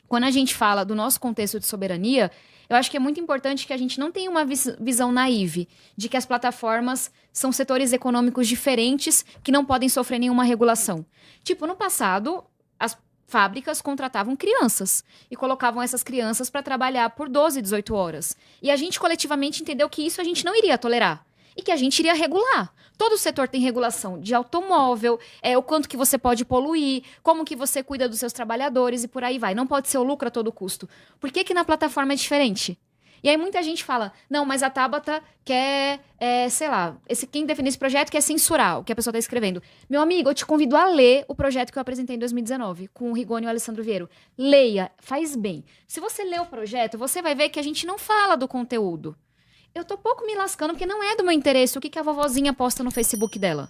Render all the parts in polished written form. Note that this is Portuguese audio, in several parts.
quando a gente fala do nosso contexto de soberania, eu acho que é muito importante que a gente não tenha uma visão naive de que as plataformas são setores econômicos diferentes que não podem sofrer nenhuma regulação. Tipo, no passado, as fábricas contratavam crianças e colocavam essas crianças para trabalhar por 12, 18 horas. E a gente coletivamente entendeu que isso a gente não iria tolerar e que a gente iria regular. Todo setor tem regulação de automóvel, o quanto que você pode poluir, como que você cuida dos seus trabalhadores e por aí vai. Não pode ser o lucro a todo custo. Por que que na plataforma é diferente? E aí muita gente fala, não, mas a Tabata quer, sei lá, quem definiu esse projeto quer censurar o que a pessoa está escrevendo. Meu amigo, eu te convido a ler o projeto que eu apresentei em 2019, com o Rigoni e o Alessandro Vieiro. Leia, faz bem. Se você ler o projeto, você vai ver que a gente não fala do conteúdo. Eu tô pouco me lascando, porque não é do meu interesse o que a vovozinha posta no Facebook dela.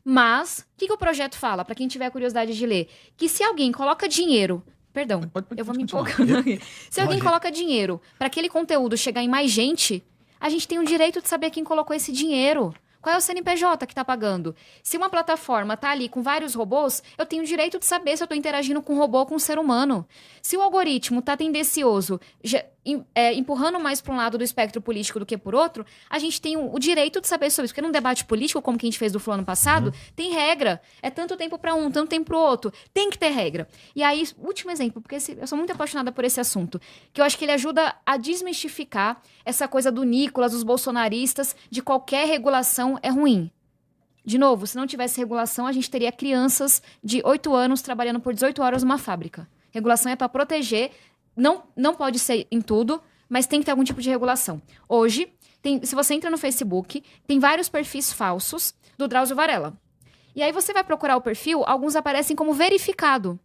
Mas, o que o projeto fala, para quem tiver curiosidade de ler? Que se alguém coloca dinheiro... Perdão, eu vou me empolgando aqui. Se alguém coloca dinheiro para aquele conteúdo chegar em mais gente, a gente tem o direito de saber quem colocou esse dinheiro. Qual é o CNPJ que está pagando? Se uma plataforma está ali com vários robôs, eu tenho o direito de saber se eu estou interagindo com um robô ou com um ser humano. Se o algoritmo está tendencioso, empurrando mais para um lado do espectro político do que por outro, a gente tem o direito de saber sobre isso. Porque num debate político, como que a gente fez do Flow ano passado, tem regra. É tanto tempo para um, tanto tempo para o outro. Tem que ter regra. E aí, último exemplo, porque eu sou muito apaixonada por esse assunto, que eu acho que ele ajuda a desmistificar essa coisa do Nicolas, dos bolsonaristas, de qualquer regulação é ruim. De novo, se não tivesse regulação, a gente teria crianças de 8 anos trabalhando por 18 horas numa fábrica. Regulação é para proteger, não pode ser em tudo, mas tem que ter algum tipo de regulação. Hoje, se você entra no Facebook, tem vários perfis falsos do Drauzio Varela. E aí você vai procurar o perfil, alguns aparecem como verificado.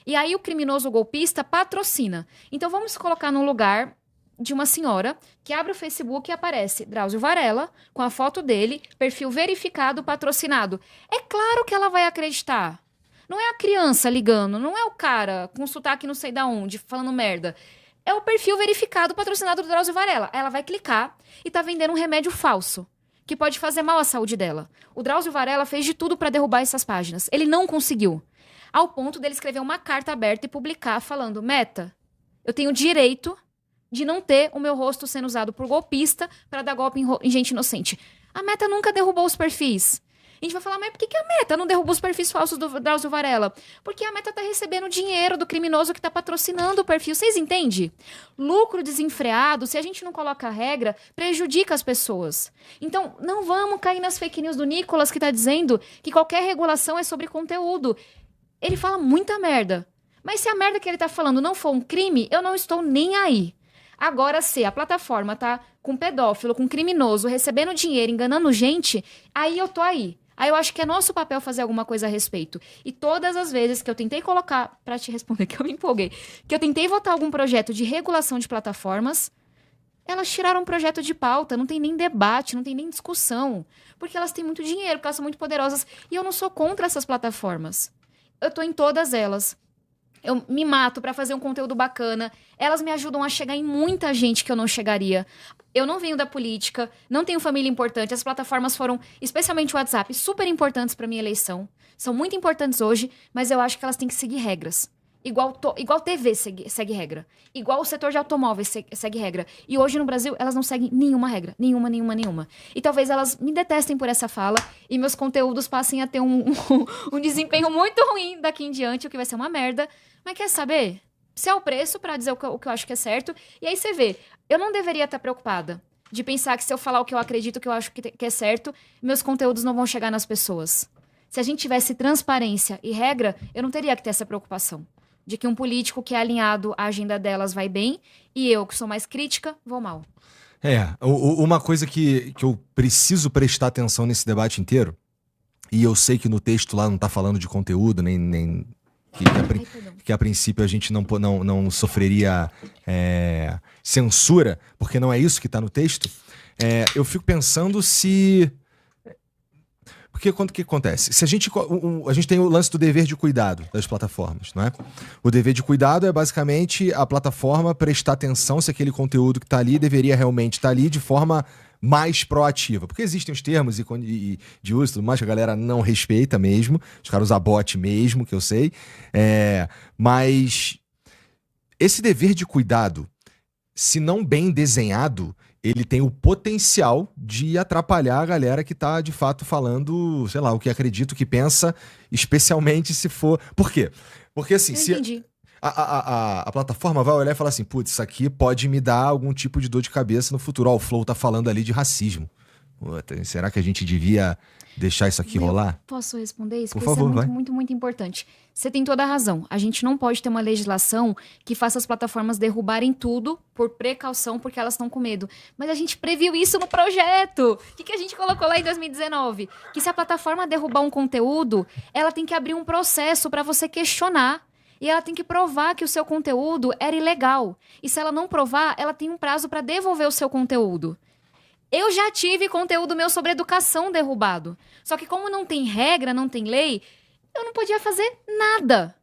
E aí o criminoso golpista patrocina. Então vamos colocar num lugar de uma senhora que abre o Facebook e aparece Drauzio Varela, com a foto dele, perfil verificado, patrocinado. É claro que ela vai acreditar. Não é a criança ligando, não é o cara com sotaque não sei da onde, falando merda. É o perfil verificado, patrocinado do Drauzio Varela. Ela vai clicar e tá vendendo um remédio falso, que pode fazer mal à saúde dela. O Drauzio Varela fez de tudo para derrubar essas páginas. Ele não conseguiu. Ao ponto dele escrever uma carta aberta e publicar falando, Meta, eu tenho direito de não ter o meu rosto sendo usado por golpista para dar golpe em gente inocente. A Meta nunca derrubou os perfis. A gente vai falar, mas por que a Meta não derrubou os perfis falsos do Drauzio Varela? Porque a Meta tá recebendo dinheiro do criminoso que tá patrocinando o perfil. Vocês entendem? Lucro desenfreado, se a gente não coloca a regra, prejudica as pessoas. Então, não vamos cair nas fake news do Nicolas, que tá dizendo que qualquer regulação é sobre conteúdo. Ele fala muita merda. Mas se a merda que ele tá falando não for um crime, eu não estou nem aí. Agora, se a plataforma tá com pedófilo, com criminoso, recebendo dinheiro, enganando gente, aí eu tô aí. Aí eu acho que é nosso papel fazer alguma coisa a respeito. E todas as vezes que eu tentei colocar, pra te responder que eu me empolguei, que eu tentei votar algum projeto de regulação de plataformas, elas tiraram um projeto de pauta, não tem nem debate, não tem nem discussão. Porque elas têm muito dinheiro, porque elas são muito poderosas. E eu não sou contra essas plataformas. Eu tô em todas elas. Eu me mato pra fazer um conteúdo bacana. Elas me ajudam a chegar em muita gente que eu não chegaria. Eu não venho da política, não tenho família importante. As plataformas foram, especialmente o WhatsApp, super importantes pra minha eleição. São muito importantes hoje, mas eu acho que elas têm que seguir regras. Igual TV segue regra. Igual o setor de automóveis segue regra. E hoje no Brasil, elas não seguem nenhuma regra. Nenhuma. E talvez elas me detestem por essa fala e meus conteúdos passem a ter um desempenho muito ruim daqui em diante, o que vai ser uma merda. Mas quer saber? Se é o preço pra dizer o que eu acho que é certo. E aí você vê, eu não deveria estar preocupada de pensar que se eu falar o que eu acredito, que eu acho que é certo, meus conteúdos não vão chegar nas pessoas. Se a gente tivesse transparência e regra, eu não teria que ter essa preocupação. De que um político que é alinhado à agenda delas vai bem e eu, que sou mais crítica, vou mal. Uma coisa que eu preciso prestar atenção nesse debate inteiro, e eu sei que no texto lá não tá falando de conteúdo, nem que a princípio a gente não sofreria censura, porque não é isso que tá no texto, eu fico pensando se... Porque o que acontece? Se a gente tem o lance do dever de cuidado das plataformas, não é? O dever de cuidado é basicamente a plataforma prestar atenção se aquele conteúdo que está ali deveria realmente estar ali de forma mais proativa. Porque existem os termos de uso e tudo mais que a galera não respeita mesmo. Os caras usam bot mesmo, que eu sei. Mas esse dever de cuidado, se não bem desenhado, ele tem o potencial de atrapalhar a galera que tá, de fato, falando, sei lá, o que acredita, o que pensa, especialmente se for... Por quê? Porque, assim, se Entendi. a plataforma vai olhar e falar assim, putz, isso aqui pode me dar algum tipo de dor de cabeça no futuro. Ó, o Flow tá falando ali de racismo. Puta, será que a gente devia deixar isso aqui rolar? Posso responder isso? Por Porque favor, isso é vai. muito, muito, muito importante. Você tem toda a razão. A gente não pode ter uma legislação que faça as plataformas derrubarem tudo por precaução, porque elas estão com medo. Mas a gente previu isso no projeto. O que a gente colocou lá em 2019? Que se a plataforma derrubar um conteúdo, ela tem que abrir um processo para você questionar. E ela tem que provar que o seu conteúdo era ilegal. E se ela não provar, ela tem um prazo para devolver o seu conteúdo. Eu já tive conteúdo meu sobre educação derrubado. Só que como não tem regra, não tem lei, eu não podia fazer nada.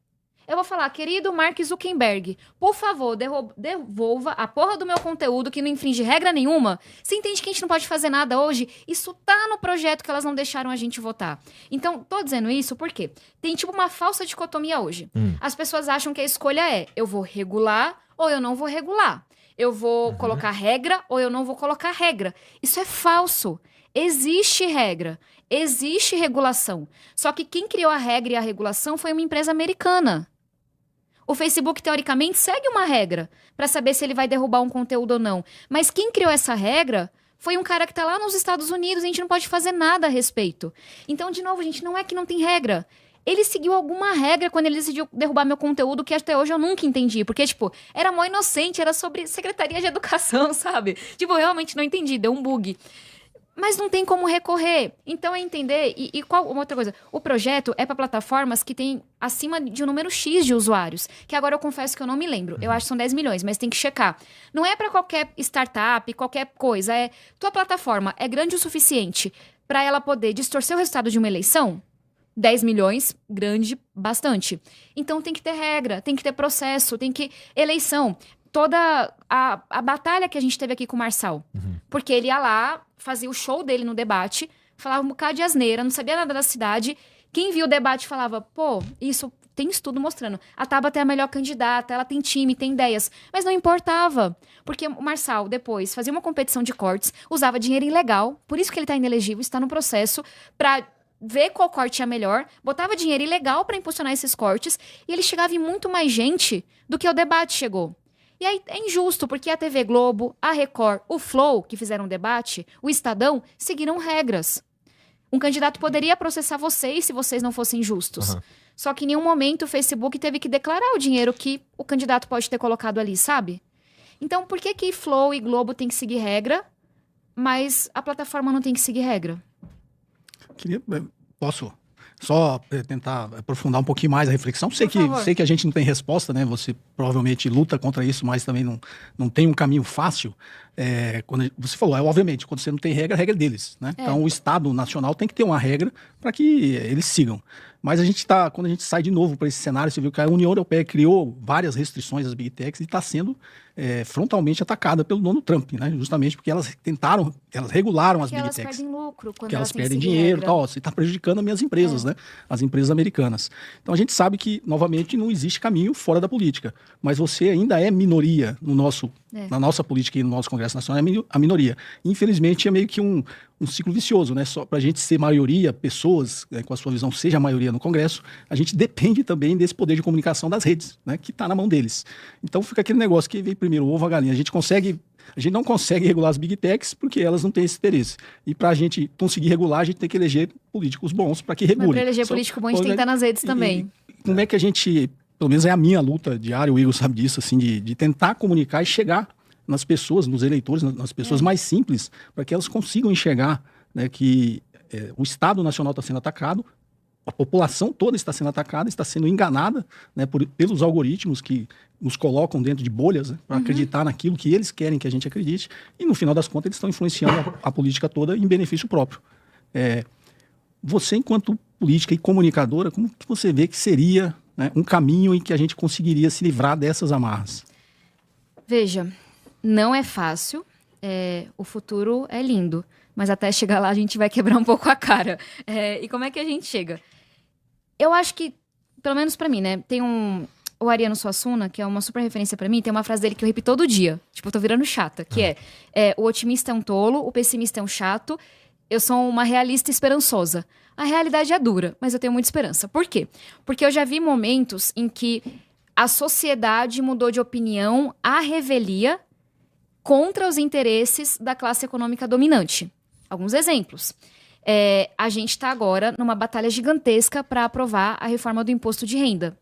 Eu vou falar, querido Mark Zuckerberg, por favor, devolva a porra do meu conteúdo que não infringe regra nenhuma. Você entende que a gente não pode fazer nada hoje? Isso tá no projeto que elas não deixaram a gente votar. Então, tô dizendo isso porque tem tipo uma falsa dicotomia hoje. As pessoas acham que a escolha é, eu vou regular ou eu não vou regular. Eu vou colocar regra ou eu não vou colocar regra. Isso é falso. Existe regra, existe regulação. Só que quem criou a regra e a regulação foi uma empresa americana. O Facebook, teoricamente, segue uma regra para saber se ele vai derrubar um conteúdo ou não. Mas quem criou essa regra foi um cara que está lá nos Estados Unidos, a gente não pode fazer nada a respeito. Então, de novo, gente, não é que não tem regra. Ele seguiu alguma regra quando ele decidiu derrubar meu conteúdo, que até hoje eu nunca entendi. Porque, tipo, era mó inocente, era sobre Secretaria de Educação, sabe? Tipo, eu realmente não entendi, deu um bug. Mas não tem como recorrer. Então é entender. E qual uma outra coisa? O projeto é para plataformas que têm acima de um número X de usuários. Que agora eu confesso que eu não me lembro. Eu acho que são 10 milhões, mas tem que checar. Não é para qualquer startup, qualquer coisa. É tua plataforma é grande o suficiente para ela poder distorcer o resultado de uma eleição? 10 milhões, grande, bastante. Então tem que ter regra, tem que ter processo, tem que... Eleição. Toda a batalha que a gente teve aqui com o Marçal. Porque ele ia lá, fazia o show dele no debate, falava um bocado de asneira, não sabia nada da cidade. Quem viu o debate falava, pô, isso tem estudo mostrando. A Tabata é a melhor candidata, ela tem time, tem ideias. Mas não importava. Porque o Marçal, depois, fazia uma competição de cortes, usava dinheiro ilegal, por isso que ele tá inelegível, está no processo, pra ver qual corte é melhor, botava dinheiro ilegal pra impulsionar esses cortes, e ele chegava em muito mais gente do que o debate chegou. E aí é injusto, porque a TV Globo, a Record, o Flow, que fizeram debate, o Estadão, seguiram regras. Um candidato poderia processar vocês se vocês não fossem justos. Só que em nenhum momento o Facebook teve que declarar o dinheiro que o candidato pode ter colocado ali, sabe? Então, por que que Flow e Globo tem que seguir regra, mas a plataforma não tem que seguir regra? Posso só tentar aprofundar um pouquinho mais a reflexão? Sei que a gente não tem resposta, né? Você provavelmente luta contra isso, mas também não tem um caminho fácil. Quando você falou, obviamente, quando você não tem regra, a regra é deles, né? Então o Estado Nacional tem que ter uma regra para que eles sigam. Mas quando a gente sai de novo para esse cenário, você viu que a União Europeia criou várias restrições às Big Techs e está sendo frontalmente atacada pelo Donald Trump, né? Justamente porque elas regularam as Big Techs. Elas perdem lucro quando que elas têm perdem que seguir dinheiro e regra. tal. Você está prejudicando as minhas empresas, né? As empresas americanas. Então a gente sabe que, novamente, não existe caminho fora da política. Mas você ainda é minoria na nossa política e no nosso Congresso Nacional, é a minoria. Infelizmente, é meio que um ciclo vicioso, né? Só para a gente ser maioria, pessoas com a sua visão seja a maioria no Congresso, a gente depende também desse poder de comunicação das redes, né? Que está na mão deles. Então fica aquele negócio que vem primeiro o ovo, a galinha. A gente não consegue regular as Big Techs porque elas não têm esse interesse. E para a gente conseguir regular, a gente tem que eleger políticos bons para que regulem. Mas para eleger político bom, a gente tem que estar nas redes também. Como é que a gente, pelo menos é a minha luta diária, o Igor sabe disso, assim, de tentar comunicar e chegar nas pessoas, nos eleitores, nas pessoas mais simples, para que elas consigam enxergar, né, que o Estado Nacional está sendo atacado, a população toda está sendo atacada, está sendo enganada, né, pelos algoritmos que nos colocam dentro de bolhas, né, para acreditar naquilo que eles querem que a gente acredite, e no final das contas eles estão influenciando a política toda em benefício próprio. Você, enquanto política e comunicadora, como que você vê que seria, né, um caminho em que a gente conseguiria se livrar dessas amarras? Veja, não é fácil, o futuro é lindo, mas até chegar lá a gente vai quebrar um pouco a cara. E como é que a gente chega? Eu acho que, pelo menos pra mim, né, tem o Ariano Suassuna, que é uma super referência pra mim, tem uma frase dele que eu repito todo dia. Tipo, eu tô virando chata, que o otimista é um tolo, o pessimista é um chato, eu sou uma realista esperançosa. A realidade é dura, mas eu tenho muita esperança. Por quê? Porque eu já vi momentos em que a sociedade mudou de opinião à revelia contra os interesses da classe econômica dominante. Alguns exemplos. A gente está agora numa batalha gigantesca para aprovar a reforma do imposto de renda.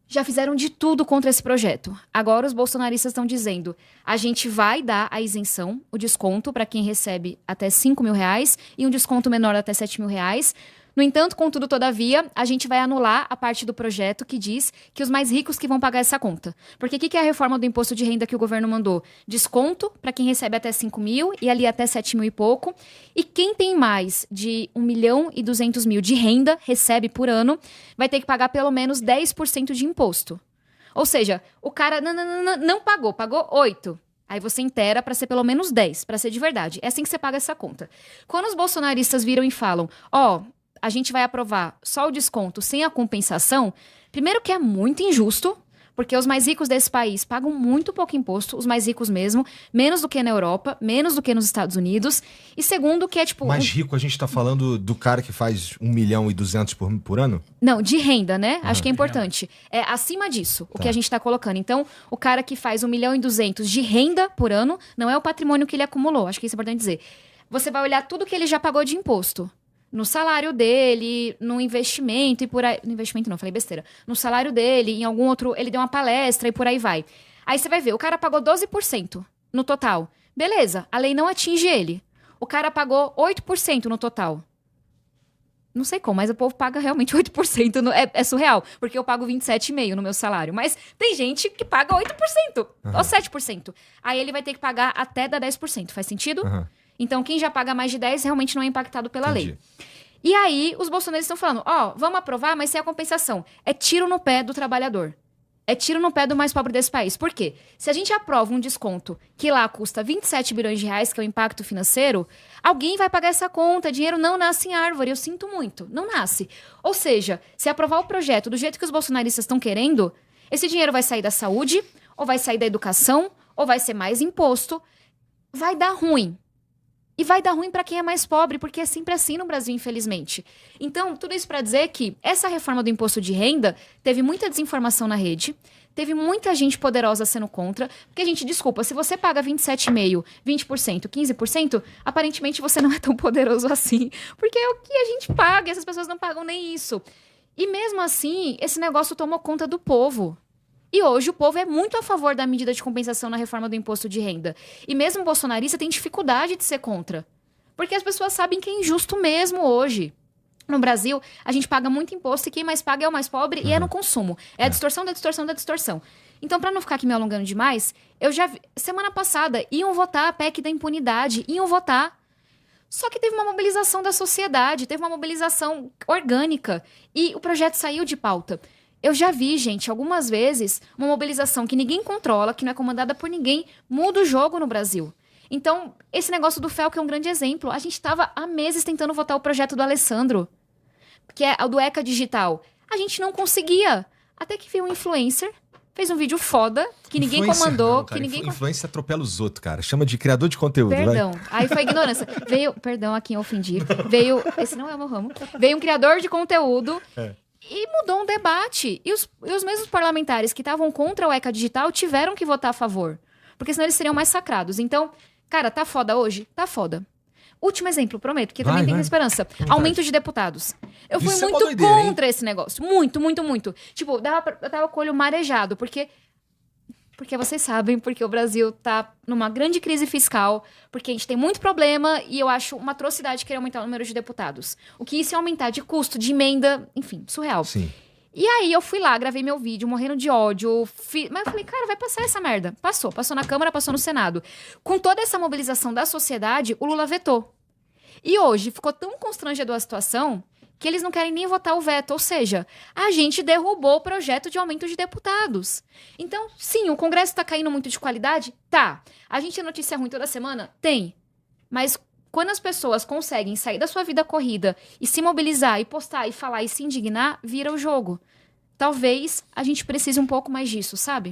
Já fizeram de tudo contra esse projeto. Agora os bolsonaristas estão dizendo, a gente vai dar a isenção, o desconto para quem recebe até R$5.000 e um desconto menor até R$7.000. No entanto, contudo, todavia, a gente vai anular a parte do projeto que diz que os mais ricos que vão pagar essa conta. Porque o que é a reforma do imposto de renda que o governo mandou? Desconto para quem recebe até 5 mil e ali até 7 mil e pouco. E quem tem mais de 1.200.000 de renda, recebe por ano, vai ter que pagar pelo menos 10% de imposto. Ou seja, o cara não pagou, pagou 8%. Aí você inteira para ser pelo menos 10%, para ser de verdade. É assim que você paga essa conta. Quando os bolsonaristas viram e falam, a gente vai aprovar só o desconto sem a compensação, primeiro que é muito injusto, porque os mais ricos desse país pagam muito pouco imposto, os mais ricos mesmo, menos do que na Europa, menos do que nos Estados Unidos, e segundo que é tipo... Mais rico, a gente tá falando do cara que faz 1.200.000 por ano? Não, de renda, né? Acho que é importante. É acima disso, o que a gente tá colocando. Então, o cara que faz 1.200.000 de renda por ano, não é o patrimônio que ele acumulou, acho que isso é importante dizer. Você vai olhar tudo que ele já pagou de imposto. No salário dele, no investimento e por aí... No investimento não, falei besteira. No salário dele, em algum outro... Ele deu uma palestra e por aí vai. Aí você vai ver, o cara pagou 12% no total. Beleza, a lei não atinge ele. O cara pagou 8% no total. Não sei como, mas o povo paga realmente 8%. É surreal, porque eu pago 27,5% no meu salário. Mas tem gente que paga 8%, ou 7%. Aí ele vai ter que pagar até dar 10%. Faz sentido? Então, quem já paga mais de 10 realmente não é impactado pela lei. E aí, os bolsonaristas estão falando, vamos aprovar, mas sem a compensação. É tiro no pé do trabalhador. É tiro no pé do mais pobre desse país. Por quê? Se a gente aprova um desconto que lá custa 27 bilhões de reais, que é o impacto financeiro, alguém vai pagar essa conta. Dinheiro não nasce em árvore. Eu sinto muito. Não nasce. Ou seja, se aprovar o projeto do jeito que os bolsonaristas estão querendo, esse dinheiro vai sair da saúde, ou vai sair da educação, ou vai ser mais imposto. Vai dar ruim. E vai dar ruim para quem é mais pobre, porque é sempre assim no Brasil, infelizmente. Então, tudo isso para dizer que essa reforma do imposto de renda teve muita desinformação na rede, teve muita gente poderosa sendo contra, porque, gente, desculpa, se você paga 27,5%, 20%, 15%, aparentemente você não é tão poderoso assim, porque é o que a gente paga, essas pessoas não pagam nem isso. E mesmo assim, esse negócio tomou conta do povo. E hoje o povo é muito a favor da medida de compensação na reforma do imposto de renda. E mesmo o bolsonarista tem dificuldade de ser contra. Porque as pessoas sabem que é injusto mesmo hoje. No Brasil, a gente paga muito imposto e quem mais paga é o mais pobre e é no consumo. É a distorção da distorção da distorção. Então, para não ficar aqui me alongando demais, eu já vi... Semana passada, iam votar a PEC da impunidade. Iam votar. Só que teve uma mobilização da sociedade, teve uma mobilização orgânica. E o projeto saiu de pauta. Eu já vi, gente, algumas vezes, uma mobilização que ninguém controla, que não é comandada por ninguém, muda o jogo no Brasil. Então, esse negócio do FELC é um grande exemplo. A gente estava há meses tentando votar o projeto do Alessandro, que é o do ECA Digital. A gente não conseguia. Até que veio um influencer, fez um vídeo foda, que ninguém comandou. Não, cara, influencer atropela os outros, cara. Chama de criador de conteúdo, Perdão. Vai. Aí foi ignorância. Perdão a quem eu ofendi. Esse não é o meu ramo. Veio um criador de conteúdo... E mudou um debate. E os mesmos parlamentares que estavam contra o ECA Digital tiveram que votar a favor. Porque senão eles seriam massacrados. Então, cara, tá foda hoje? Tá foda. Último exemplo, prometo, que também tem esperança. Aumento de deputados. Eu fui muito contra esse negócio. Muito, muito, muito. Tipo, eu tava com o olho marejado, porque vocês sabem, porque o Brasil tá numa grande crise fiscal, porque a gente tem muito problema e eu acho uma atrocidade querer aumentar o número de deputados. O que isso é aumentar de custo, de emenda, enfim, surreal. Sim. E aí eu fui lá, gravei meu vídeo, morrendo de ódio, mas eu falei, cara, vai passar essa merda. Passou na Câmara, passou no Senado. Com toda essa mobilização da sociedade, o Lula vetou. E hoje ficou tão constrangedora a situação que eles não querem nem votar o veto. Ou seja, a gente derrubou o projeto de aumento de deputados. Então, sim, o Congresso tá caindo muito de qualidade? Tá. A gente tem notícia ruim toda semana? Tem. Mas quando as pessoas conseguem sair da sua vida corrida e se mobilizar, e postar, e falar, e se indignar, vira o jogo. talvez a gente precise um pouco mais disso, sabe?